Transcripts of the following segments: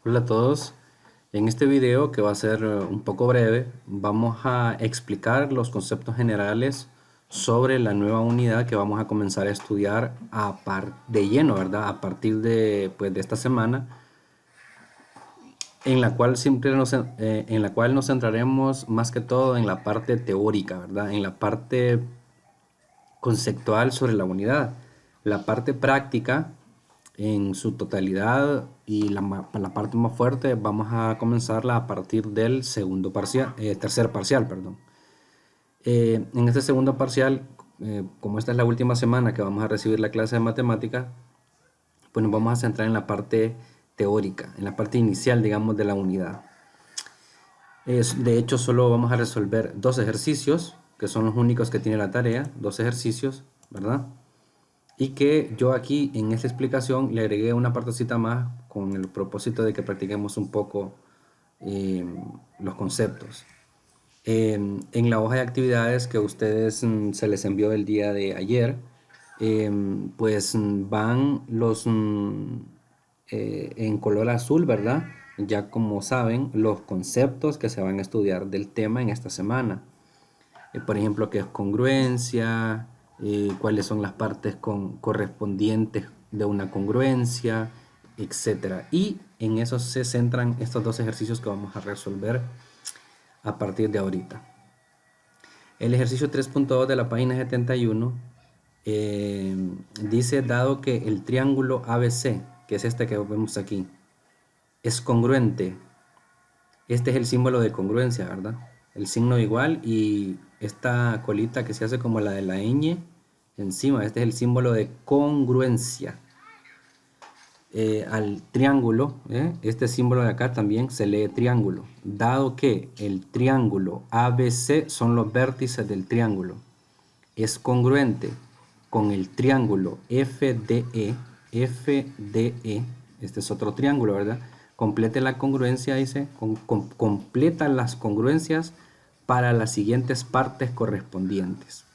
Hola a todos. En este video, que va a ser un poco breve, vamos a explicar los conceptos generales sobre la nueva unidad que vamos a comenzar a estudiar de lleno, ¿verdad? A partir de esta semana, en la cual en la cual nos centraremos más que todo en la parte teórica, ¿verdad? En la parte conceptual sobre la unidad. La parte práctica en su totalidad y la parte más fuerte vamos a comenzarla a partir del tercer parcial, perdón. En este segundo parcial, como esta es la última semana que vamos a recibir la clase de matemática, pues nos vamos a centrar en la parte teórica, en la parte inicial, digamos, de la unidad. De hecho, solo vamos a resolver dos ejercicios, que son los únicos que tiene la tarea, dos ejercicios, ¿verdad? Y que yo aquí en esta explicación le agregué una partecita más con el propósito de que practiquemos un poco eh, los conceptos. En la hoja de actividades que a ustedes se les envió el día de ayer, pues van en color azul, ¿verdad? Ya como saben, los conceptos que se van a estudiar del tema en esta semana. Por ejemplo, qué es congruencia, cuáles son las partes correspondientes de una congruencia, etcétera. Y en eso se centran estos dos ejercicios que vamos a resolver a partir de ahorita. El ejercicio 3.2 de la página 71 dice, dado que el triángulo ABC, que es este que vemos aquí, es congruente. Este es el símbolo de congruencia, ¿verdad? El signo igual y esta colita que se hace como la de la ñ encima, este es el símbolo de congruencia. Al triángulo, este símbolo de acá también se lee triángulo, dado que el triángulo ABC son los vértices del triángulo, es congruente con el triángulo FDE, FDE, este es otro triángulo, ¿verdad? Complete la congruencia, dice, completa las congruencias para las siguientes partes correspondientes.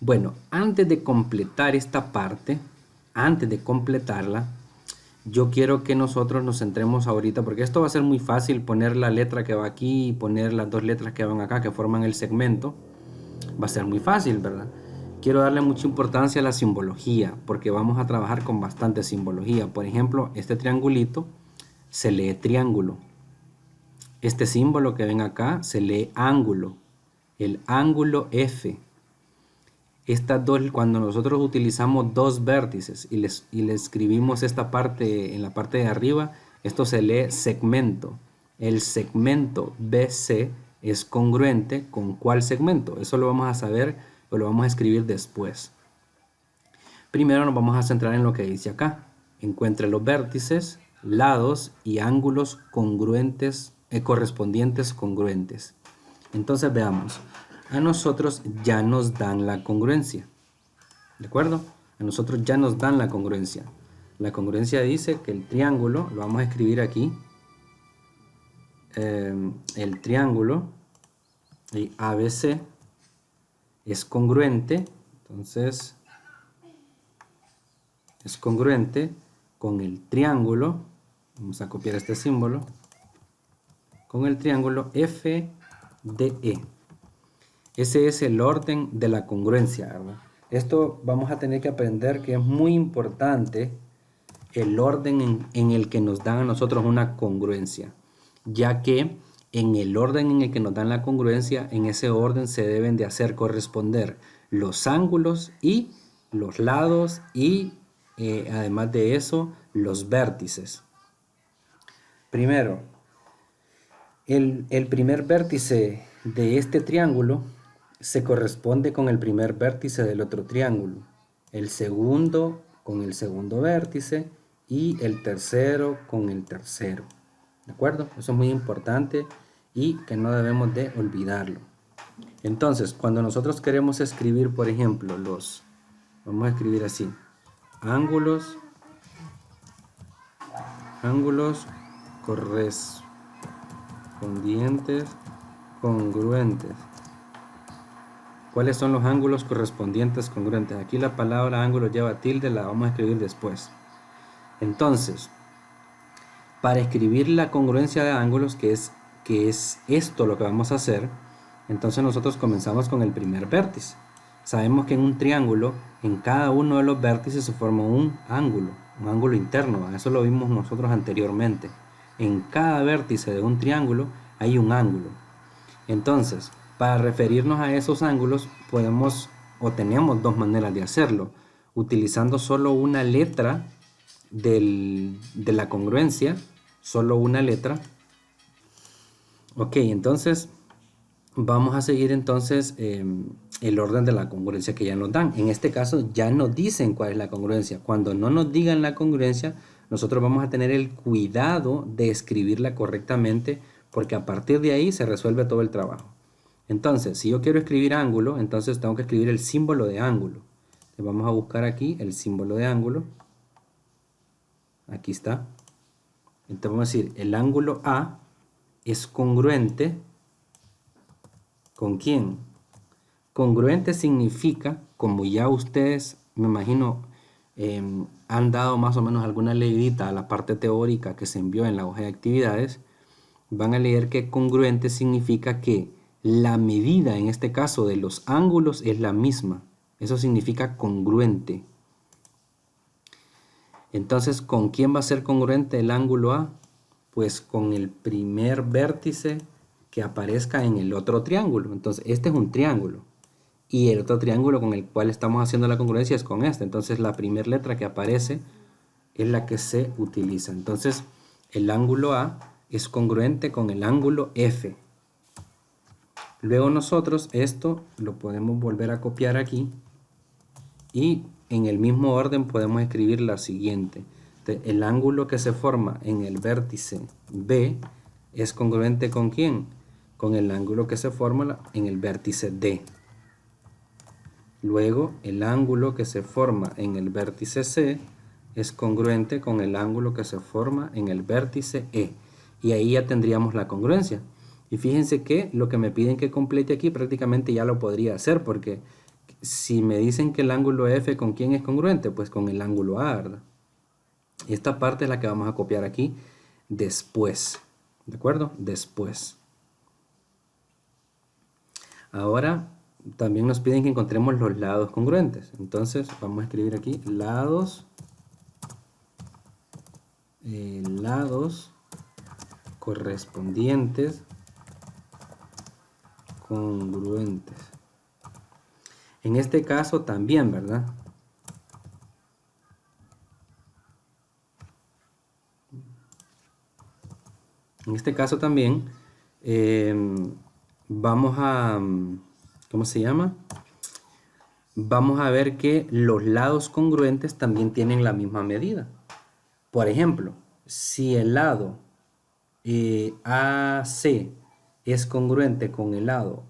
Bueno, antes de completar esta parte, antes de completarla, yo quiero que nosotros nos centremos ahorita, porque esto va a ser muy fácil poner la letra que va aquí y poner las dos letras que van acá, que forman el segmento. Va a ser muy fácil, ¿verdad? Quiero darle mucha importancia a la simbología, porque vamos a trabajar con bastante simbología. Por ejemplo, este triangulito se lee triángulo. Este símbolo que ven acá se lee ángulo. El ángulo F. Estas dos, cuando nosotros utilizamos dos vértices y le escribimos esta parte en la parte de arriba, esto se lee segmento. El segmento BC es congruente con ¿cuál segmento? Eso lo vamos a saber o lo vamos a escribir después. Primero nos vamos a centrar en lo que dice acá. Encuentre los vértices, lados y ángulos congruentes, correspondientes congruentes. Entonces veamos. A nosotros ya nos dan la congruencia. ¿De acuerdo? A nosotros ya nos dan la congruencia. La congruencia dice que el triángulo, lo vamos a escribir aquí, el triángulo ABC es congruente, entonces es congruente con el triángulo, vamos a copiar este símbolo, con el triángulo FDE. Ese es el orden de la congruencia, ¿verdad? Esto vamos a tener que aprender que es muy importante el orden en el que nos dan a nosotros una congruencia, ya que en el orden en el que nos dan la congruencia, en ese orden se deben de hacer corresponder los ángulos y los lados y además de eso los vértices. Primero, el primer vértice de este triángulo se corresponde con el primer vértice del otro triángulo, el segundo con el segundo vértice y el tercero con el tercero. ¿De acuerdo? Eso es muy importante y que no debemos de olvidarlo. Entonces, cuando nosotros queremos escribir, por ejemplo, vamos a escribir así, ángulos correspondientes congruentes. ¿Cuáles son los ángulos correspondientes congruentes? Aquí la palabra ángulo lleva tilde, la vamos a escribir después. Entonces, Para escribir la congruencia de ángulos, que es esto lo que vamos a hacer, entonces nosotros comenzamos con el primer vértice. Sabemos que en un triángulo, en cada uno de los vértices se forma un ángulo interno. Eso lo vimos nosotros anteriormente. En cada vértice de un triángulo hay un ángulo. Entonces, para referirnos a esos ángulos, podemos o tenemos dos maneras de hacerlo. Utilizando solo una letra de la congruencia, solo una letra. Ok, entonces vamos a seguir entonces el orden de la congruencia que ya nos dan. En este caso ya nos dicen cuál es la congruencia. Cuando no nos digan la congruencia, nosotros vamos a tener el cuidado de escribirla correctamente, porque a partir de ahí se resuelve todo el trabajo. Entonces, si yo quiero escribir ángulo, entonces tengo que escribir el símbolo de ángulo. Vamos a buscar aquí el símbolo de ángulo. Aquí está. Entonces vamos a decir, el ángulo A es congruente ¿con quién? Congruente significa, como ya ustedes, me imagino, han dado más o menos alguna leidita a la parte teórica que se envió en la hoja de actividades, van a leer que congruente significa que la medida, en este caso, de los ángulos es la misma. Eso significa congruente. Entonces, ¿con quién va a ser congruente el ángulo A? Pues con el primer vértice que aparezca en el otro triángulo. Entonces, este es un triángulo. Y el otro triángulo con el cual estamos haciendo la congruencia es con este. Entonces, la primera letra que aparece es la que se utiliza. Entonces, el ángulo A es congruente con el ángulo F. Luego nosotros esto lo podemos volver a copiar aquí. Y en el mismo orden podemos escribir la siguiente. El ángulo que se forma en el vértice B es congruente ¿con quién? Con el ángulo que se forma en el vértice D. Luego, el ángulo que se forma en el vértice C es congruente con el ángulo que se forma en el vértice E. Y ahí ya tendríamos la congruencia. Y fíjense que lo que me piden que complete aquí prácticamente ya lo podría hacer, porque si me dicen que el ángulo F ¿con quién es congruente? Pues con el ángulo A, ¿verdad? Y esta parte es la que vamos a copiar aquí después. ¿De acuerdo? Después. Ahora también nos piden que encontremos los lados congruentes. Entonces vamos a escribir aquí lados correspondientes congruentes. En este caso también, ¿verdad? En este caso también vamos a, ¿cómo se llama? Vamos a ver que los lados congruentes también tienen la misma medida. Por ejemplo, si el lado AC es congruente con el lado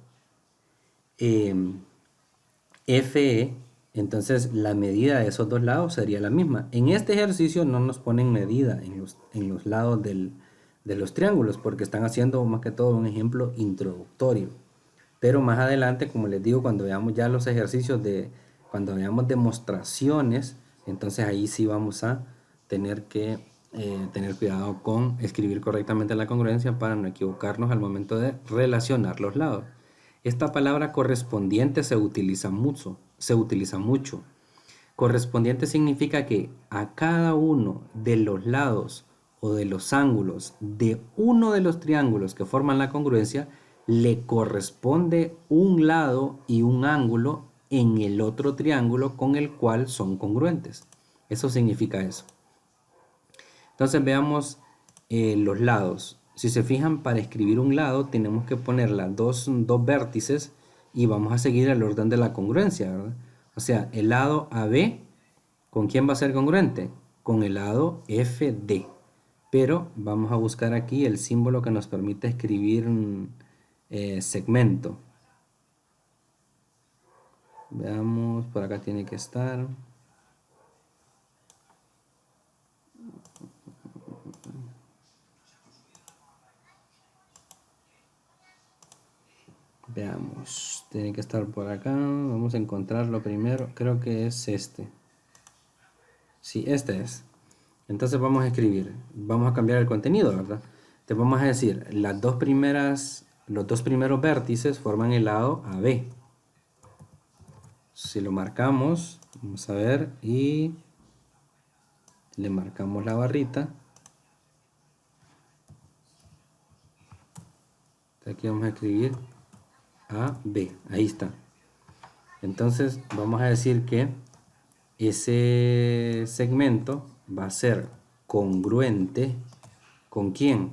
FE, entonces la medida de esos dos lados sería la misma. En este ejercicio no nos ponen medida en los lados de los triángulos, porque están haciendo más que todo un ejemplo introductorio. Pero más adelante, como les digo, cuando veamos ya los ejercicios cuando veamos demostraciones, entonces ahí sí vamos a tener que tener cuidado con escribir correctamente la congruencia para no equivocarnos al momento de relacionar los lados. Esta palabra correspondiente se utiliza mucho. Correspondiente significa que a cada uno de los lados o de los ángulos de uno de los triángulos que forman la congruencia le corresponde un lado y un ángulo en el otro triángulo con el cual son congruentes. Eso significa eso. Entonces veamos los lados. Si se fijan, para escribir un lado tenemos que poner las dos vértices y vamos a seguir el orden de la congruencia, ¿verdad? O sea, el lado AB, ¿con quién va a ser congruente? Con el lado FD. Pero vamos a buscar aquí el símbolo que nos permite escribir un segmento. Veamos, por acá tiene que estar. Veamos, tiene que estar por acá. Vamos a encontrarlo primero. Creo que es este. Sí, este es. Entonces vamos a escribir, vamos a cambiar el contenido, ¿verdad? Entonces vamos a decir, los dos primeros vértices forman el lado AB. Si lo marcamos, vamos a ver, y le marcamos la barrita. Aquí vamos a escribir AB, ahí está. Entonces vamos a decir que ese segmento va a ser congruente ¿con quién?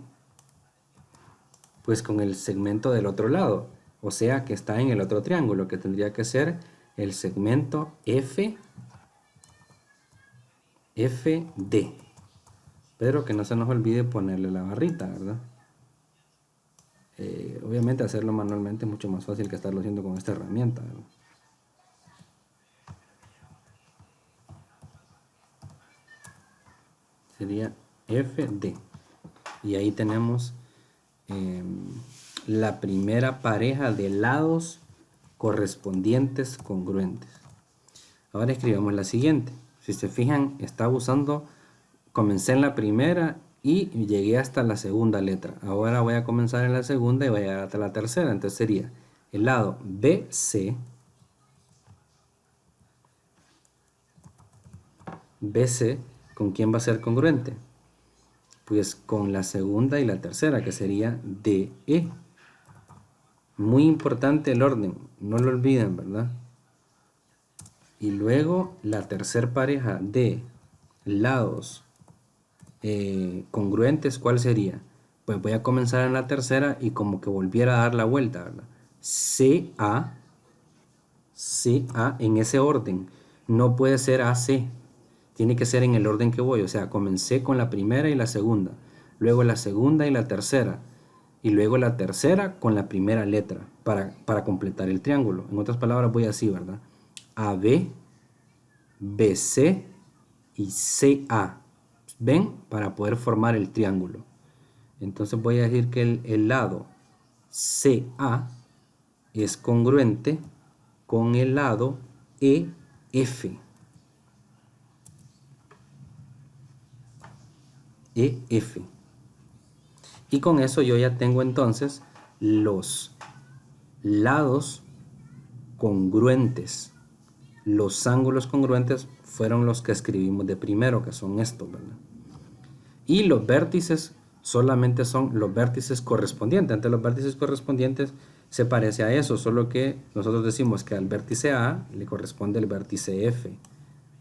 Pues con el segmento del otro lado, o sea que está en el otro triángulo, que tendría que ser el segmento FD. Pero que no se nos olvide ponerle la barrita, ¿verdad? Obviamente hacerlo manualmente es mucho más fácil que estarlo haciendo con esta herramienta, ¿verdad? Sería FD. Y ahí tenemos la primera pareja de lados correspondientes congruentes. Ahora escribamos la siguiente. Si se fijan, estaba usando, comencé en la primera y llegué hasta la segunda letra. Ahora voy a comenzar en la segunda y voy a llegar hasta la tercera. Entonces sería el lado BC, ¿con quién va a ser congruente? Pues con la segunda y la tercera, que sería DE. Muy importante el orden, no lo olviden, ¿verdad? Y luego la tercera pareja de lados congruentes, ¿cuál sería? Pues voy a comenzar en la tercera y como que volviera a dar la vuelta, ¿verdad? CA en ese orden. No puede ser AC. Tiene que ser en el orden que voy. O sea, comencé con la primera y la segunda. Luego la segunda y la tercera. Y luego la tercera con la primera letra para completar el triángulo. En otras palabras voy así, ¿verdad? AB, BC y CA. ¿Ven? Para poder formar el triángulo. Entonces voy a decir que el lado CA es congruente con el lado EF. EF. Y con eso yo ya tengo entonces los lados congruentes. Los ángulos congruentes fueron los que escribimos de primero, que son estos, ¿verdad? Y los vértices solamente son los vértices correspondientes. Ante los vértices correspondientes se parece a eso, solo que nosotros decimos que al vértice A le corresponde el vértice F,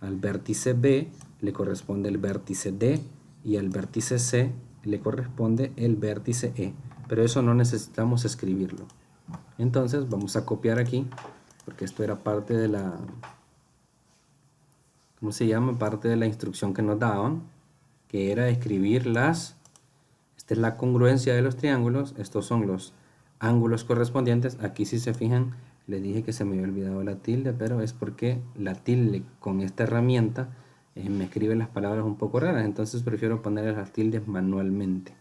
al vértice B le corresponde el vértice D y al vértice C le corresponde el vértice E. Pero eso no necesitamos escribirlo. Entonces vamos a copiar aquí, porque esto era parte de la, ¿cómo se llama? Parte de la instrucción que nos daban, que era escribir esta es la congruencia de los triángulos, estos son los ángulos correspondientes. Aquí si se fijan, les dije que se me había olvidado la tilde, pero es porque la tilde con esta herramienta me escribe las palabras un poco raras, entonces prefiero poner las tildes manualmente.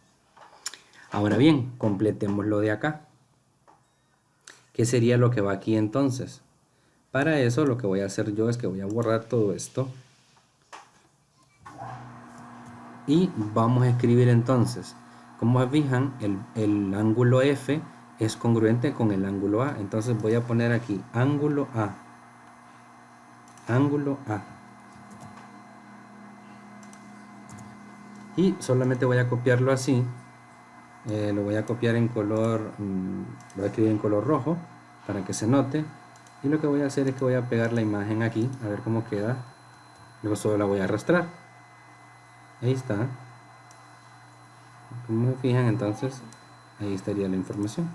Ahora bien, completemos lo de acá. ¿Qué sería lo que va aquí entonces? Para eso lo que voy a hacer yo es que voy a borrar todo esto. Y vamos a escribir entonces, como se fijan, el ángulo F es congruente con el ángulo A. Entonces voy a poner aquí ángulo A. Ángulo A. Y solamente voy a copiarlo así. Lo voy a copiar en color, lo voy a escribir en color rojo para que se note. Y lo que voy a hacer es que voy a pegar la imagen aquí, a ver cómo queda. Luego solo la voy a arrastrar. Ahí está. Como se fijan, entonces ahí estaría la información.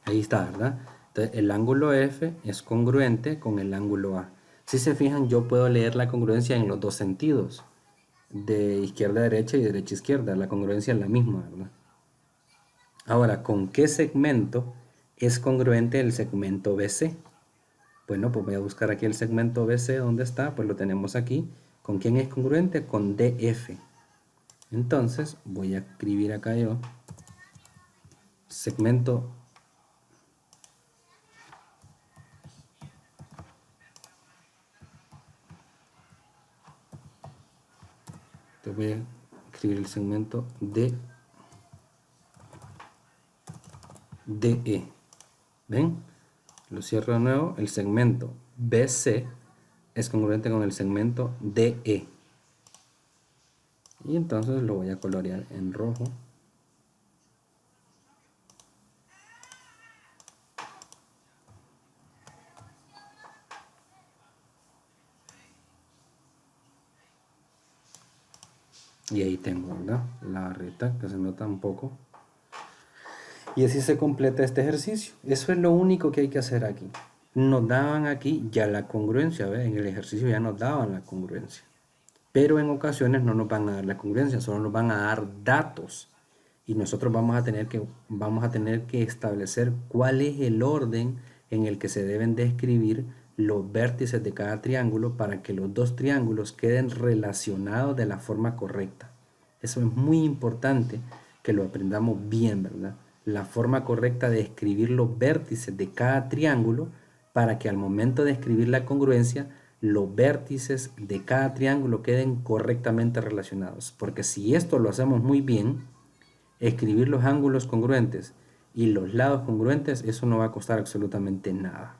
Ahí está, ¿verdad? Entonces el ángulo F es congruente con el ángulo A. Si se fijan, yo puedo leer la congruencia en los dos sentidos, de izquierda a derecha y de derecha a izquierda. La congruencia es la misma, ¿verdad? Ahora, ¿con qué segmento es congruente el segmento BC? Bueno, pues voy a buscar aquí el segmento BC, ¿dónde está? Pues lo tenemos aquí. ¿Con quién es congruente? Con DF. Entonces, voy a escribir acá yo segmento te voy a escribir el segmento DE. ¿Ven? Lo cierro de nuevo. El segmento BC es congruente con el segmento DE. Y entonces lo voy a colorear en rojo. Y ahí tengo, ¿verdad? La barrita que se nota un poco. Y así se completa este ejercicio. Eso es lo único que hay que hacer aquí. Nos daban aquí ya la congruencia, ¿ves? En el ejercicio ya nos daban la congruencia. Pero en ocasiones no nos van a dar la congruencia, solo nos van a dar datos. Y nosotros vamos a tener que establecer cuál es el orden en el que se deben describir los vértices de cada triángulo para que los dos triángulos queden relacionados de la forma correcta. Eso es muy importante que lo aprendamos bien, ¿verdad? La forma correcta de escribir los vértices de cada triángulo para que al momento de escribir la congruencia, los vértices de cada triángulo queden correctamente relacionados. Porque si esto lo hacemos muy bien, escribir los ángulos congruentes y los lados congruentes, eso no va a costar absolutamente nada.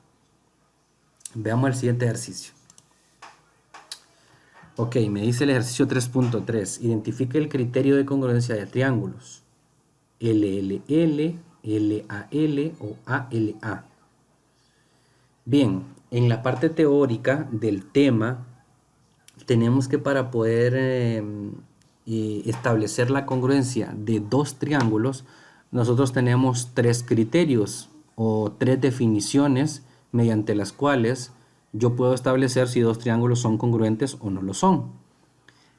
Veamos el siguiente ejercicio. Ok, me dice el ejercicio 3.3. Identifique el criterio de congruencia de triángulos. LLL, LAL o ALA. Bien, en la parte teórica del tema, tenemos que para poder establecer la congruencia de dos triángulos, nosotros tenemos tres criterios o tres definiciones mediante las cuales yo puedo establecer si dos triángulos son congruentes o no lo son.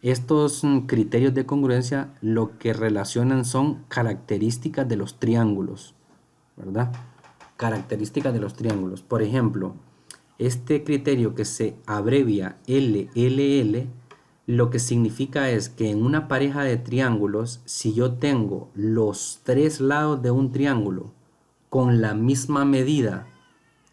Estos criterios de congruencia lo que relacionan son características de los triángulos, ¿verdad? Características de los triángulos. Por ejemplo, este criterio que se abrevia LLL, lo que significa es que en una pareja de triángulos, si yo tengo los tres lados de un triángulo con la misma medida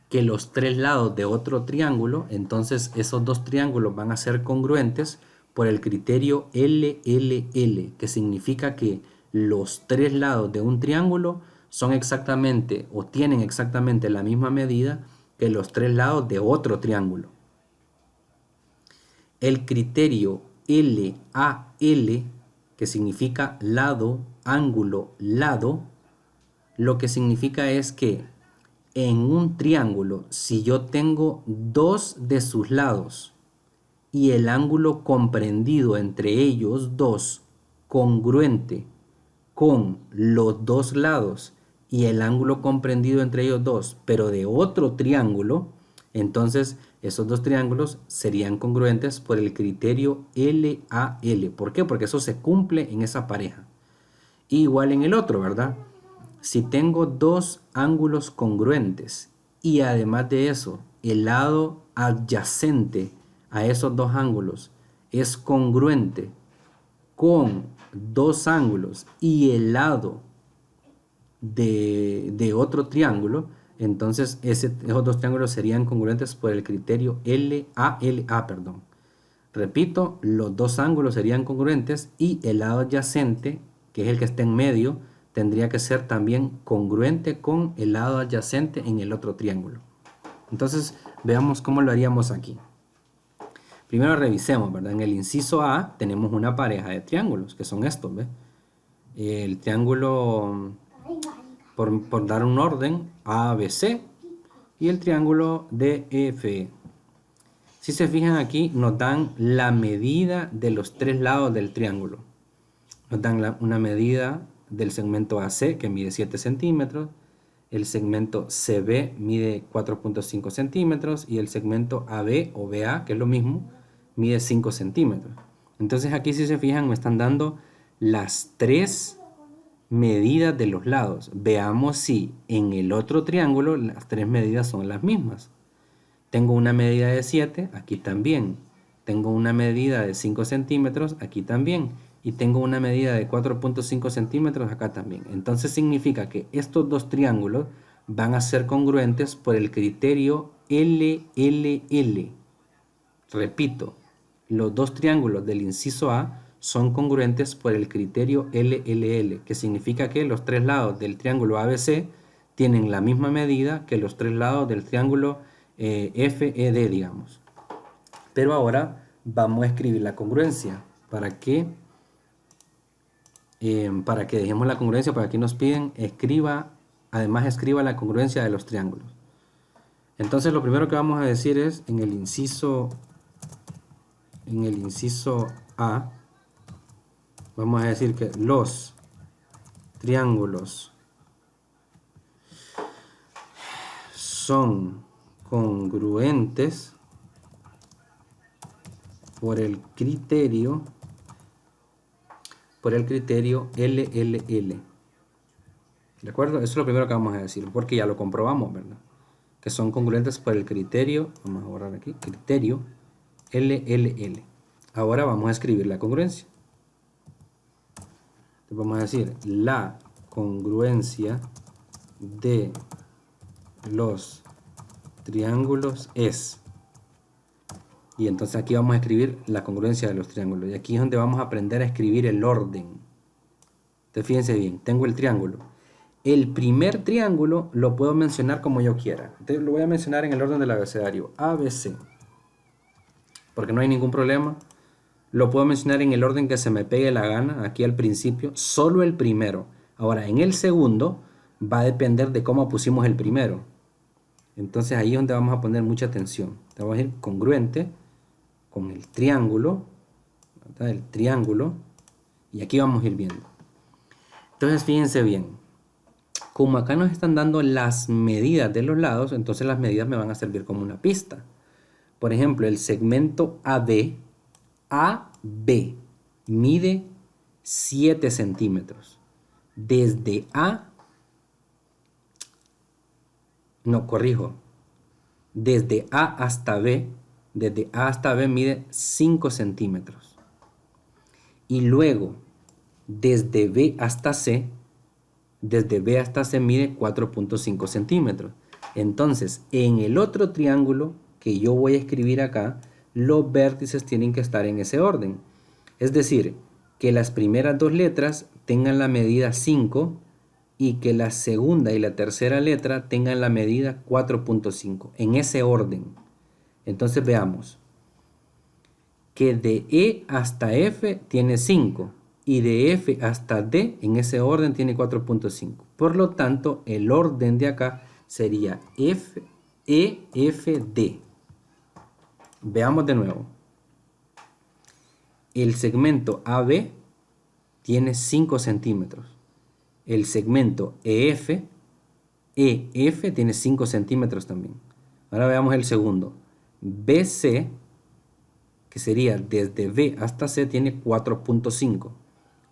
que los tres lados de otro triángulo, entonces esos dos triángulos van a ser congruentes por el criterio LLL, que significa que los tres lados de un triángulo son exactamente o tienen exactamente la misma medida que los tres lados de otro triángulo. El criterio LAL, que significa lado, ángulo, lado, lo que significa es que en un triángulo, si yo tengo dos de sus lados y el ángulo comprendido entre ellos dos congruente con los dos lados y el ángulo comprendido entre ellos dos, pero de otro triángulo, entonces esos dos triángulos serían congruentes por el criterio LAL. ¿Por qué? Porque eso se cumple en esa pareja. Igual en el otro, ¿verdad? Si tengo dos ángulos congruentes y además de eso, el lado adyacente a esos dos ángulos es congruente con dos ángulos y el lado de otro triángulo, entonces esos dos triángulos serían congruentes por el criterio LALA, perdón. Repito, los dos ángulos serían congruentes y el lado adyacente, que es el que está en medio, tendría que ser también congruente con el lado adyacente en el otro triángulo. Entonces, veamos cómo lo haríamos aquí. Primero revisemos, ¿verdad? En el inciso A tenemos una pareja de triángulos, que son estos, ¿ves? El triángulo, por dar un orden, ABC, y el triángulo DFE. Si se fijan aquí, nos dan la medida de los tres lados del triángulo. Nos dan una medida del segmento AC, que mide 7 centímetros, el segmento CB mide 4.5 centímetros y el segmento AB o BA, que es lo mismo, mide 5 centímetros. Entonces aquí, si se fijan, me están dando las tres medidas de los lados. Veamos si en el otro triángulo las tres medidas son las mismas. Tengo una medida de 7, aquí también. Tengo una medida de 5 centímetros, aquí también. y tengo una medida de 4.5 centímetros acá también. Entonces significa que estos dos triángulos van a ser congruentes por el criterio LLL. Repito, los dos triángulos del inciso A son congruentes por el criterio LLL, que significa que los tres lados del triángulo ABC tienen la misma medida que los tres lados del triángulo FED, digamos. Pero ahora vamos a escribir la congruencia. ¿Para qué? Para que dejemos la congruencia, para aquí nos piden, además escriba la congruencia de los triángulos. Entonces lo primero que vamos a decir es, en el inciso A, vamos a decir que los triángulos son congruentes por el criterio LLL. ¿De acuerdo? Eso es lo primero que vamos a decir, porque ya lo comprobamos, ¿verdad? Que son congruentes por el criterio, vamos a borrar aquí, criterio LLL. Ahora vamos a escribir la congruencia. Entonces vamos a decir, la congruencia de los triángulos es... Y entonces aquí vamos a escribir la congruencia de los triángulos. Y aquí es donde vamos a aprender a escribir el orden. Entonces fíjense bien, tengo el triángulo. El primer triángulo lo puedo mencionar como yo quiera. Entonces lo voy a mencionar en el orden del abecedario. ABC. Porque no hay ningún problema. Lo puedo mencionar en el orden que se me pegue la gana. Aquí al principio. Solo el primero. Ahora en el segundo va a depender de cómo pusimos el primero. Entonces ahí es donde vamos a poner mucha atención. Vamos a ir congruente con el triángulo, ¿verdad? El triángulo, y aquí vamos a ir viendo. Entonces fíjense bien, como acá nos están dando las medidas de los lados, entonces las medidas me van a servir como una pista. Por ejemplo, el segmento AB mide 7 centímetros. Desde A, no, corrijo, desde A hasta B, mide 5 centímetros. Y luego, desde B hasta C mide 4.5 centímetros. Entonces, en el otro triángulo que yo voy a escribir acá, los vértices tienen que estar en ese orden. Es decir, que las primeras dos letras tengan la medida 5 y que la segunda y la tercera letra tengan la medida 4.5, en ese orden. Entonces veamos que de E hasta F tiene 5 y de F hasta D en ese orden tiene 4.5. Por lo tanto, el orden de acá sería EFD. Veamos de nuevo. El segmento AB tiene 5 centímetros. El segmento EF tiene 5 centímetros también. Ahora veamos el segundo. BC, que sería desde B hasta C, tiene 4.5.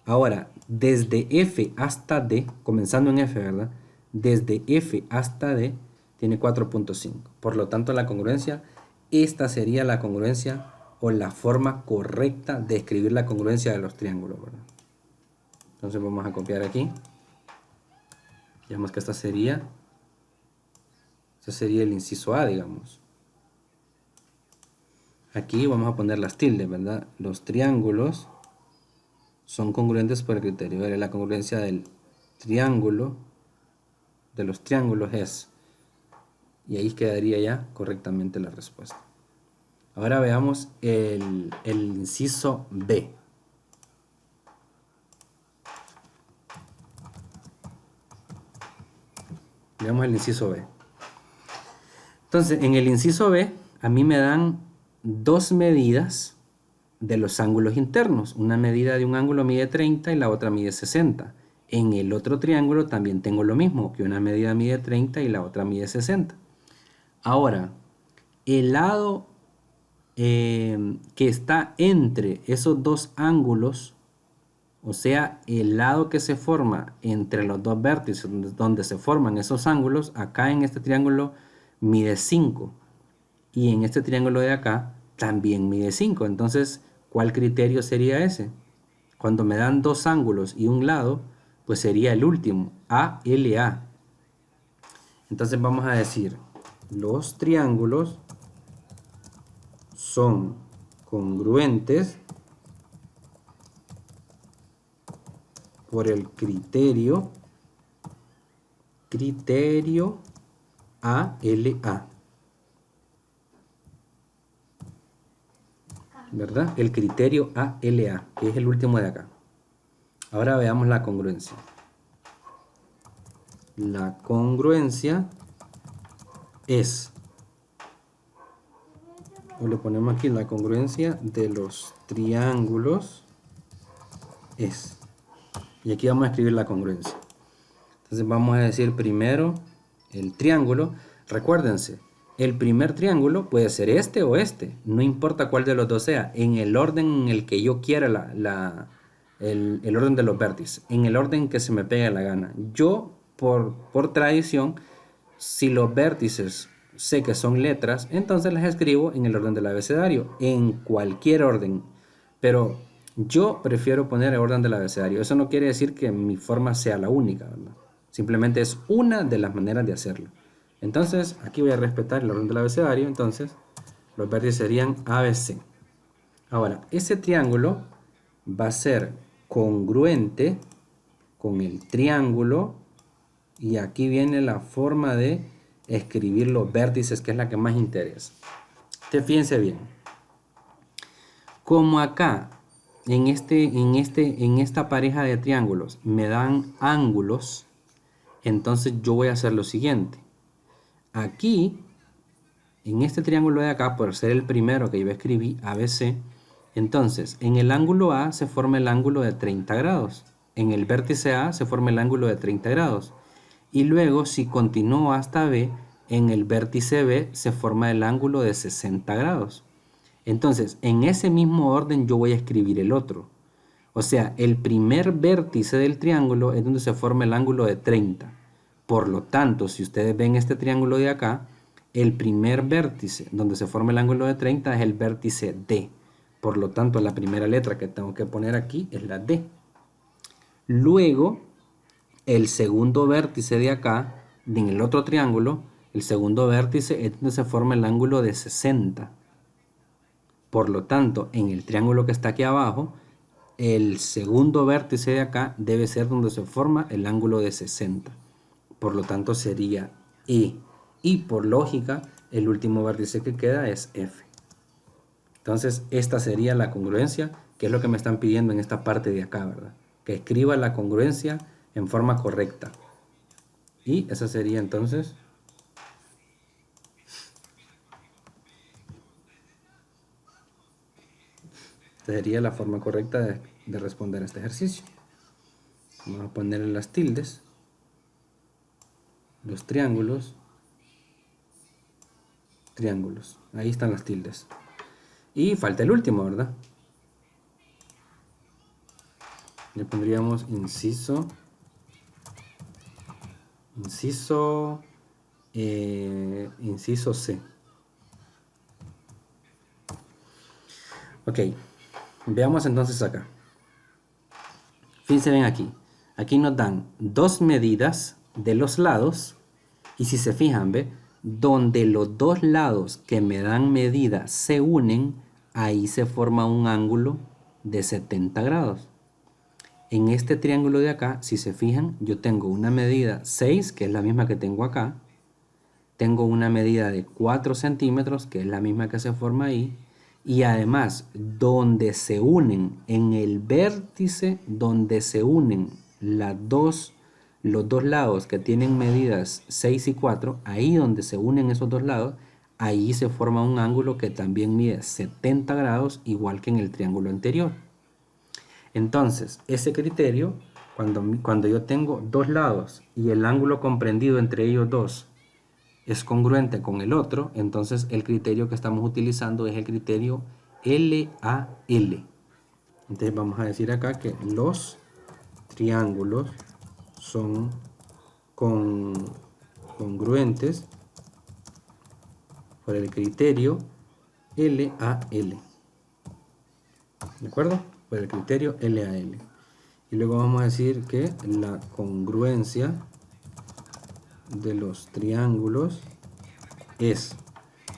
Ahora, desde F hasta D, comenzando en F, ¿verdad? Desde F hasta D tiene 4.5. Por lo tanto, la congruencia, esta sería la congruencia o la forma correcta de escribir la congruencia de los triángulos, ¿verdad? Entonces vamos a copiar aquí. Digamos que este sería el inciso A, digamos. Aquí vamos a poner las tildes, ¿verdad? Los triángulos son congruentes por el criterio. ¿Verdad? La congruencia del triángulo, de los triángulos es. Y ahí quedaría ya correctamente la respuesta. Ahora veamos el inciso B. Veamos el inciso B. Entonces, en el inciso B, a mí me dan dos medidas de los ángulos internos. Una medida de un ángulo mide 30 y la otra mide 60. En el otro triángulo también tengo lo mismo, que una medida mide 30 y la otra mide 60. Ahora, el lado que está entre esos dos ángulos, o sea, el lado que se forma entre los dos vértices donde se forman esos ángulos, acá en este triángulo mide 5 y en este triángulo de acá también mide 5. Entonces, ¿cuál criterio sería ese? Cuando me dan dos ángulos y un lado, pues sería el último, ALA. Entonces vamos a decir, los triángulos son congruentes por el criterio ALA. ¿Verdad? El criterio ALA, que es el último de acá. Ahora veamos la congruencia. La congruencia es, o le ponemos aquí, la congruencia de los triángulos es. Y aquí vamos a escribir la congruencia. Entonces vamos a decir primero el triángulo. Recuérdense, el primer triángulo puede ser este o este. No importa cuál de los dos sea. En el orden en el que yo quiera el orden de los vértices. En el orden que se me pegue la gana. Yo, por tradición, si los vértices sé que son letras, entonces las escribo en el orden del abecedario. En cualquier orden. Pero yo prefiero poner el orden del abecedario. Eso no quiere decir que mi forma sea la única, ¿verdad? Simplemente es una de las maneras de hacerlo. Entonces, aquí voy a respetar el orden del abecedario. Entonces, los vértices serían ABC. Ahora, ese triángulo va a ser congruente con el triángulo. Y aquí viene la forma de escribir los vértices, que es la que más interesa. Fíjense bien. Como acá, en esta pareja de triángulos, me dan ángulos, entonces yo voy a hacer lo siguiente. Aquí, en este triángulo de acá, por ser el primero que yo escribí, ABC, entonces en el ángulo A se forma el ángulo de 30 grados. En el vértice A se forma el ángulo de 30 grados. Y luego, si continúo hasta B, en el vértice B se forma el ángulo de 60 grados. Entonces, en ese mismo orden yo voy a escribir el otro. O sea, el primer vértice del triángulo es donde se forma el ángulo de 30. Por lo tanto, si ustedes ven este triángulo de acá, el primer vértice donde se forma el ángulo de 30 es el vértice D. Por lo tanto, la primera letra que tengo que poner aquí es la D. Luego, el segundo vértice de acá, en el otro triángulo, el segundo vértice es donde se forma el ángulo de 60. Por lo tanto, en el triángulo que está aquí abajo, el segundo vértice de acá debe ser donde se forma el ángulo de 60. Por lo tanto, sería E. Y por lógica, el último vértice que queda es F. Entonces, esta sería la congruencia, que es lo que me están pidiendo en esta parte de acá, ¿verdad? Que escriba la congruencia en forma correcta. Y esa sería entonces la forma correcta de responder a este ejercicio. Vamos a ponerle las tildes, los triángulos, triángulos. Ahí están las tildes. Y falta el último, ¿verdad? Le pondríamos inciso C. Ok, veamos entonces acá. Fíjense bien aquí. Aquí nos dan dos medidas de los lados. Y si se fijan, ¿ve? Donde los dos lados que me dan medida se unen, ahí se forma un ángulo de 70 grados. En este triángulo de acá, si se fijan, yo tengo una medida 6, que es la misma que tengo acá. Tengo una medida de 4 centímetros, que es la misma que se forma ahí. Y además, donde se unen, en el vértice donde se unen los dos lados que tienen medidas 6 y 4, ahí donde se unen esos dos lados, ahí se forma un ángulo que también mide 70 grados, igual que en el triángulo anterior. Entonces, ese criterio, cuando yo tengo dos lados y el ángulo comprendido entre ellos dos es congruente con el otro, entonces el criterio que estamos utilizando es el criterio LAL. Entonces vamos a decir acá que los triángulos son congruentes por el criterio LAL. ¿De acuerdo? por el criterio LAL. Y luego vamos a decir que la congruencia de los triángulos es,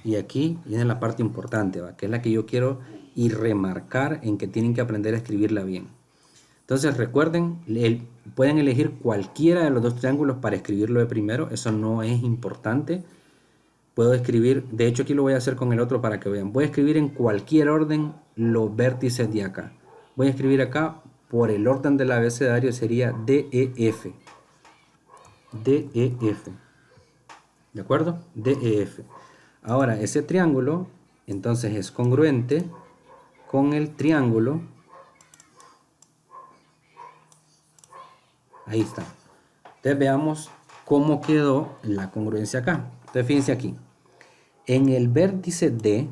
y aquí viene la parte importante, ¿va? Que es la que yo quiero y remarcar en que tienen que aprender a escribirla bien. Entonces recuerden, pueden elegir cualquiera de los dos triángulos para escribirlo de primero, eso no es importante. Puedo escribir, de hecho aquí lo voy a hacer con el otro para que vean. Voy a escribir en cualquier orden los vértices de acá. Voy a escribir acá por el orden del abecedario, sería DEF. DEF. ¿De acuerdo? DEF. Ahora, ese triángulo, entonces es congruente con el triángulo. Ahí está. Entonces veamos cómo quedó la congruencia acá. Entonces fíjense aquí. En el vértice D,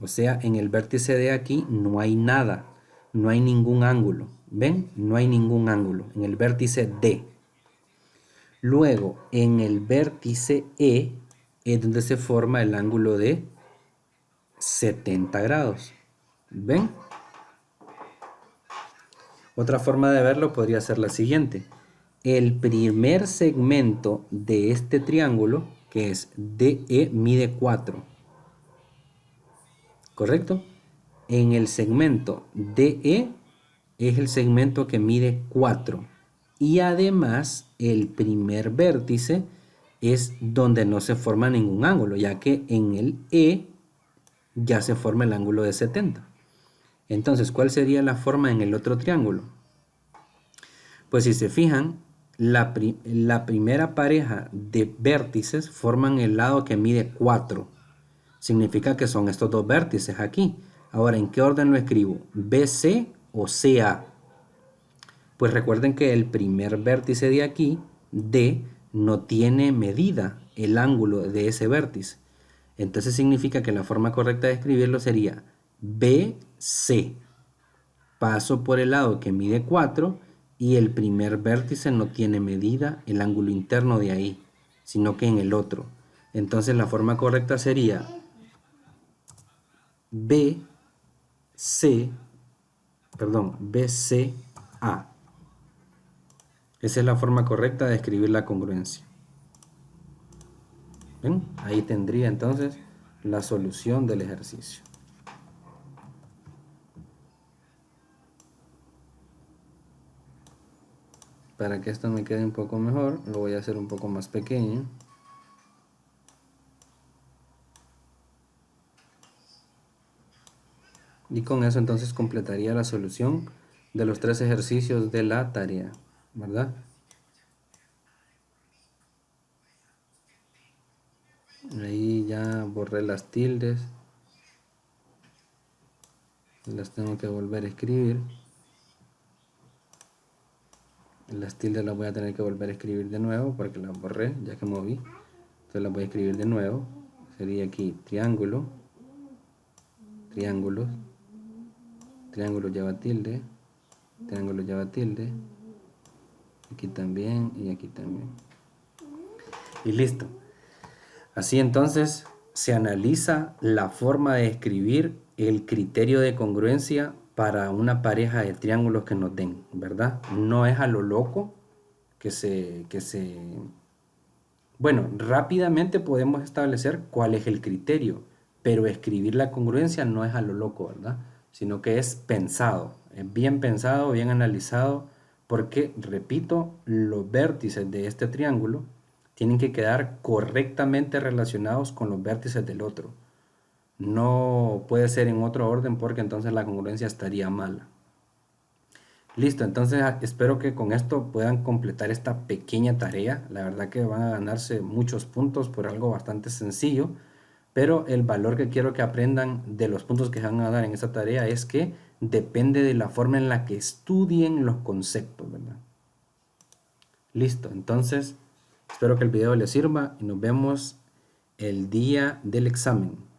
o sea, en el vértice de aquí no hay nada. No hay ningún ángulo. ¿Ven? No hay ningún ángulo en el vértice D. Luego, en el vértice E es donde se forma el ángulo de 70 grados. ¿Ven? Otra forma de verlo podría ser la siguiente. El primer segmento de este triángulo, que es DE, mide 4. ¿Correcto? En el segmento DE es el segmento que mide 4. Y además el primer vértice es donde no se forma ningún ángulo, ya que en el E ya se forma el ángulo de 70. Entonces, ¿cuál sería la forma en el otro triángulo? Pues si se fijan, la primera pareja de vértices forman el lado que mide 4. Significa que son estos dos vértices aquí. Ahora, ¿en qué orden lo escribo? ¿BC o CA? Pues recuerden que el primer vértice de aquí, D, no tiene medida el ángulo de ese vértice. Entonces significa que la forma correcta de escribirlo sería BC. Paso por el lado que mide 4 y el primer vértice no tiene medida el ángulo interno de ahí, sino que en el otro. Entonces la forma correcta sería BCA. Esa es la forma correcta de escribir la congruencia. ¿Ven? Ahí tendría entonces la solución del ejercicio. Para que esto me quede un poco mejor, lo voy a hacer un poco más pequeño. Y con eso entonces completaría la solución de los 3 ejercicios de la tarea, ¿verdad? Ahí ya borré las tildes. Las tengo que volver a escribir. Las tildes las voy a tener que volver a escribir de nuevo porque las borré ya que moví. Entonces las voy a escribir de nuevo. Sería aquí triángulo, triángulos, triángulo lleva tilde, triángulo lleva tilde, aquí también y aquí también. Y listo. Así entonces se analiza la forma de escribir el criterio de congruencia para una pareja de triángulos que nos den, ¿verdad? No es a lo loco Bueno, rápidamente podemos establecer cuál es el criterio, pero escribir la congruencia no es a lo loco, ¿verdad? Sino que es pensado, es bien pensado, bien analizado, porque, repito, los vértices de este triángulo tienen que quedar correctamente relacionados con los vértices del otro. No puede ser en otro orden porque entonces la congruencia estaría mala. Listo, entonces espero que con esto puedan completar esta pequeña tarea. La verdad que van a ganarse muchos puntos por algo bastante sencillo, pero el valor que quiero que aprendan de los puntos que se van a dar en esta tarea es que depende de la forma en la que estudien los conceptos, ¿verdad? Listo, entonces espero que el video les sirva y nos vemos el día del examen.